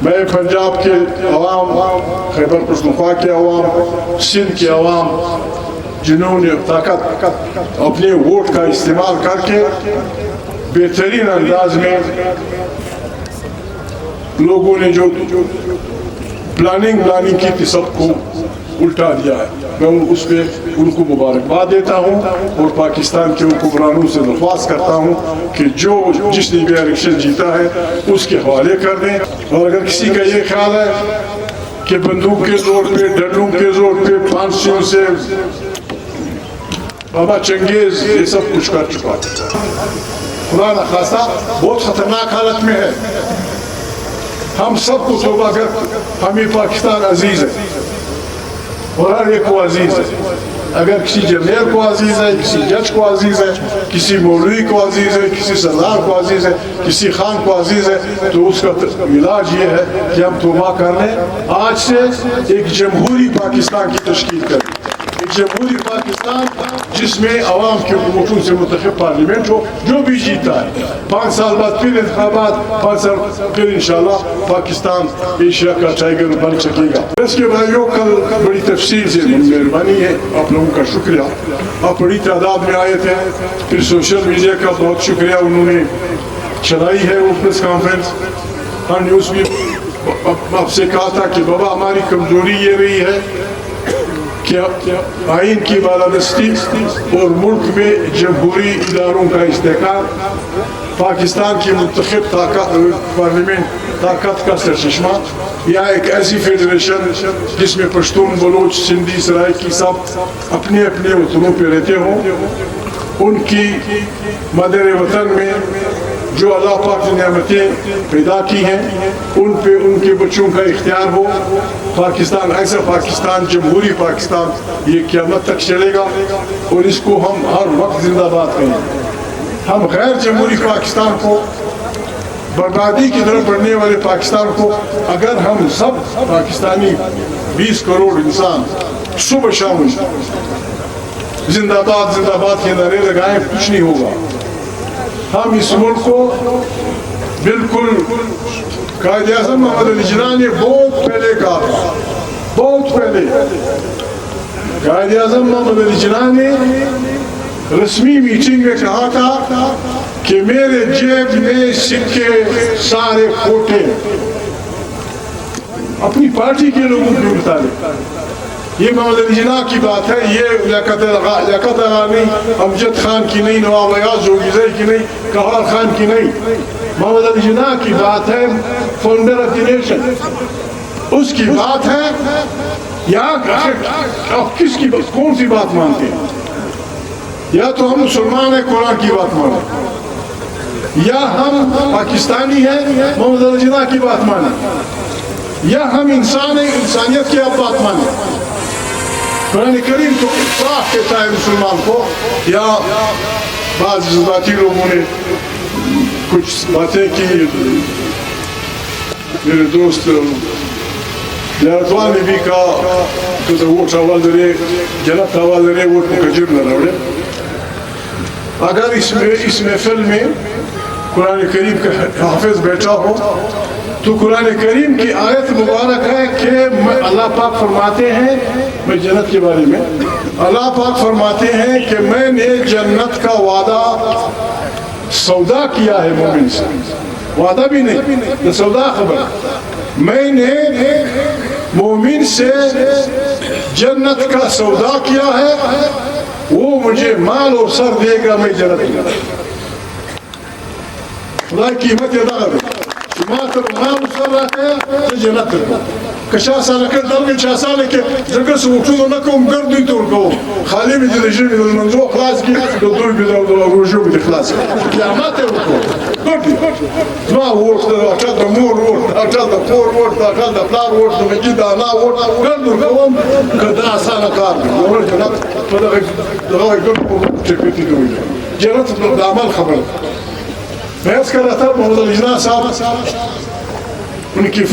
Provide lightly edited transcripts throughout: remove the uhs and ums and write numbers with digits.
میں پنجاب کے عوام، خیبر پختونخوا کے عوام، سندھ کے عوام جنہوں نے طاقت اپنے ووٹ کا استعمال کر کے بہترین انداز میں لوگوں نے جو پلاننگ کی تھی سب کو الٹا دیا ہے. میں اس پہ ان کو مبارکباد دیتا ہوں اور پاکستان کے حکمرانوں سے درخواست کرتا ہوں کہ جس نے بھی الیکشن جیتا ہے اس کے حوالے کر دیں. اور اگر کسی کا یہ خیال ہے کہ بندوق کے زور پہ، ڈنڈوں کے زور پہ، پھانسیوں سے، بابا چنگیز یہ سب کچھ کر چکا ہے. خدا نخواستہ بہت خطرناک حالت میں ہے. ہم سب کو توبہ کر، ہمیں پاکستان عزیز ہے اور ہر ایک کو عزیز ہے. اگر کسی جرنیل کو عزیز ہے، کسی جج کو عزیز ہے، کسی مولوی کو عزیز ہے، کسی سردار کو عزیز ہے، کسی خان کو عزیز ہے، تو اس کا علاج یہ ہے کہ ہم توبہ کر لیں. آج سے ایک جمہوری پاکستان کی تشکیل کریں، ایک جمہوری پاکستان جس میں عوام کے ووٹوں سے منتخب پارلیمنٹ ہو. جو بھی جیتا ہے 5 سال بعد پھر انتخابات، 5 سال پھر انشاءاللہ پاکستان ایشیا کا ٹائگر بن سکے گا. اس کے بھائیوں کل بڑی تفصیل سے مہربانی ہے، آپ لوگوں کا شکریہ. آپ بڑی تعداد میں آئے تھے. پھر سوشل میڈیا کا بہت شکریہ، انہوں نے چلائی ہے وہ پریس کانفرنس. ہاں نیوز بھی آپ سے کہا تھا کہ بابا ہماری کمزوری یہ رہی ہے کہ آئین کی بالادستی اور ملک میں جمہوری اداروں کا استحکام، پاکستان کی منتخب پارلیمنٹ طاقت کا سرچشمہ، یا ایک ایسی فیڈریشن جس میں پشتون، بلوچ، سندھی، سرائکی سب اپنے اپنے وطنوں پہ رہتے ہوں. ان کی مادر وطن میں جو اللہ پاک نے نعمتیں پیدا کی ہیں ان پہ ان کے بچوں کا اختیار ہو. پاکستان ایسا پاکستان، جمہوری پاکستان، یہ قیامت تک چلے گا اور اس کو ہم ہر وقت زندہ باد کریں. ہم غیر جمہوری پاکستان کو، بربادی کی طرف بڑھنے والے پاکستان کو، اگر ہم سب پاکستانی 20 کروڑ انسان صبح شام زندہ باد کے نعرے لگائیں، کچھ نہیں ہوگا. ہم اس ملک کو بالکل قائد اعظم محمد علی جناح نے بہت پہلے کہا، بہت پہلے قائد اعظم محمد علی جناح نے رسمی میٹنگ میں کہا تھا کہ میرے جیب میں سکے سارے کھوٹے. اپنی پارٹی کے لوگوں کو متعلق یہ محمد علی جناح کی بات ہے، یہ لیاقت غانی امجد خان کی نہیں، نواب ایاز جوگیزئی کی نہیں، قہار خان کی نہیں. محمد علی جناح کی بات ہے، فاؤنڈر آف دی نیشن. اس کی بات ہے. آپ کس کی کون سی بات مانتے ہیں؟ یا تو ہم مسلمان ہیں، قرآن کی بات مانیں، یا ہم پاکستانی ہیں، محمد علی جناح کی بات مانیں، یا ہم انسان ہیں، انسانیت کی آپ بات مانیں. قرآن کریم تو صاف کہتا ہے مسلمان کو. یا بعض جذباتی لوگوں نے کچھ باتیں کی. میرے دوست لیارتوان نے بھی کہا کہ ووٹ اول درے جنت اول درے ووٹ مکجر نہ روڑے. اگر اس محفل میں قرآن کریم کا حافظ بیٹھا ہو تو قرآن کریم کی آیت مبارک ہے کہ اللہ پاک فرماتے ہیں، میں جنت کے بارے میں اللہ پاک فرماتے ہیں کہ میں نے جنت کا وعدہ سودا کیا ہے مومن سے. وعدہ بھی نہیں، سودا خبر. میں نے مومن سے جنت کا سودا کیا ہے، وہ مجھے مال اور سر دے گا، میں جنت میں. خدا کی قیمت ادا کرے. ماتر مال سر رکھے جنت میں. کشا سال کر دل کے 6 سال کے جگہ سے اٹھو نہ کوم گردی تو کو خالی بھی جلجی بھی منظور خلاص کی تو دو بھی دو روجو بھی خلاص قیامت ہے کو گردی ما ورد اچھا د مور ورد اچھا د فور ورد اچھا د پلار ورد د کی دا نا ورد گردو کوم کدا سال کار اور جنت تو دا گرد کو چکتی دوی جنت د عمل خبر. میں اس کا رہتا محمد علی جناح صاحب ان کی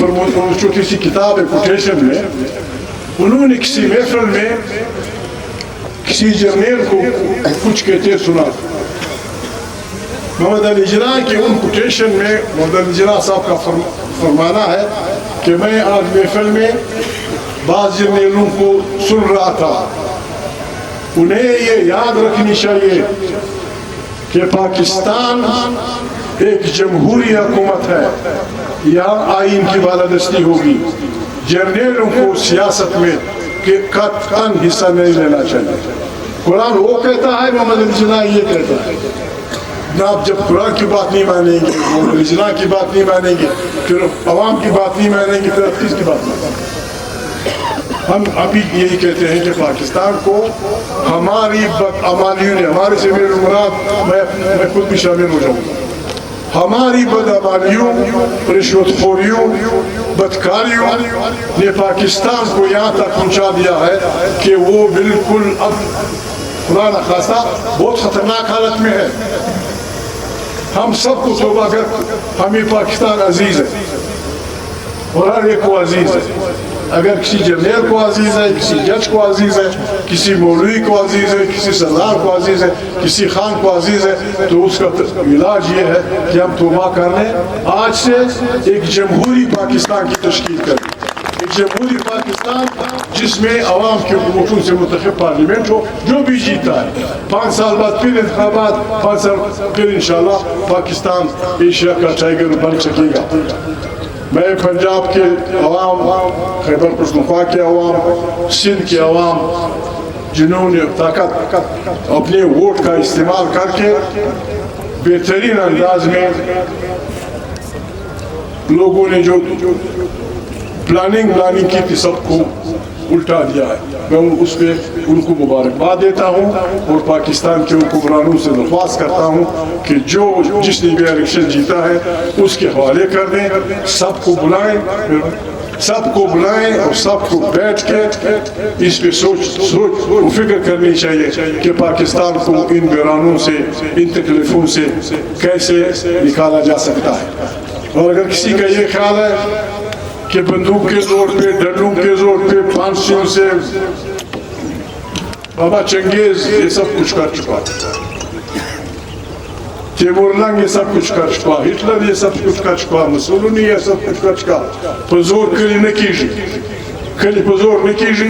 چھوٹی سی کتاب ہے کوٹیشن میں، انہوں نے کسی محفل میں کسی جرنیل کو کچھ کہتے سنا. محمد علی جناح کے ان کوٹیشن میں محمد علی جناح صاحب کا فرمانا ہے کہ میں آج محفل میں بعض جرنیلوں کو سن رہا تھا، انہیں یہ یاد رکھنی چاہیے کہ پاکستان ایک جمہوری حکومت ہے، یہاں آئین کی بالادستی ہوگی، جرنیلوں کو سیاست میں قطعاً حصہ نہیں لینا چاہیے۔ قرآن وہ کہتا ہے، محمد علی جناح یہ کہتا ہے۔ آپ جب قرآن کی بات نہیں مانیں گے، محمد علی جناح کی بات نہیں مانیں گے، پھر عوام کی بات نہیں مانیں گے، پھر آپ کس کی بات مانیں گے؟ ہم ابھی یہی کہتے ہیں کہ پاکستان کو ہماری بدعمالیوں نے، ہمارے سے میرے مراد میں خود بھی شامل ہو جاؤں گا، ہماری بدعمالیوں، رشوت خوریوں، بدکاریوں نے پاکستان کو یہاں تک پہنچا دیا ہے کہ وہ بالکل اب خدا نخواستہ بہت خطرناک حالت میں ہے۔ ہم سب کو توبہ کر، ہمیں پاکستان عزیز ہے اور ہر ایک کو عزیز ہے۔ اگر کسی جرنیل کو عزیز ہے، کسی جج کو عزیز ہے، کسی مولوی کو عزیز ہے، کسی سردار کو عزیز ہے، کسی خان کو عزیز ہے، تو اس کا علاج یہ ہے کہ ہم توبہ کر لیں، آج سے ایک جمہوری پاکستان کی تشکیل کریں، ایک جمہوری پاکستان جس میں عوام کے ووٹوں سے منتخب پارلیمنٹ ہو، جو بھی جیتا ہے 5 سال بعد پھر انتخابات، 5 سال پھر انشاءاللہ پاکستان ایشیا کا ٹائگر بن سکے گا۔ میں پنجاب کے عوام، خیبر پختونخوا کے عوام، سندھ کے عوام، جنہوں نے طاقت اپنے ووٹ کا استعمال کر کے بہترین انداز میں لوگوں نے جو پلاننگ کی تھی سب کو الٹا دیا ہے، میں اس پہ ان کو مبارکباد دیتا ہوں اور پاکستان کے حکمرانوں سے درخواست کرتا ہوں کہ جس نے بھی الیکشن جیتا ہے اس کے حوالے کر دیں، سب کو بلائیں اور سب کو بیٹھ کے اس پہ سوچ و فکر کرنی چاہیے کہ پاکستان کو ان بحرانوں سے، ان تکلیفوں سے کیسے نکالا جا سکتا ہے۔ اور اگر کسی کا یہ خیال ہے کہ بندوق کے زور پہ، ڈنڈوں کے زور پہ، پھانسیوں سے، بابا چنگیز یہ سب کچھ کر چکا، تیمور لنگ یہ سب کچھ کر چکا، ہٹلر یہ سب کچھ کر چکا، مسولینی یہ سب کچھ کر چکا۔ پزور کلی نکیجی، کلی پزور نکیجی،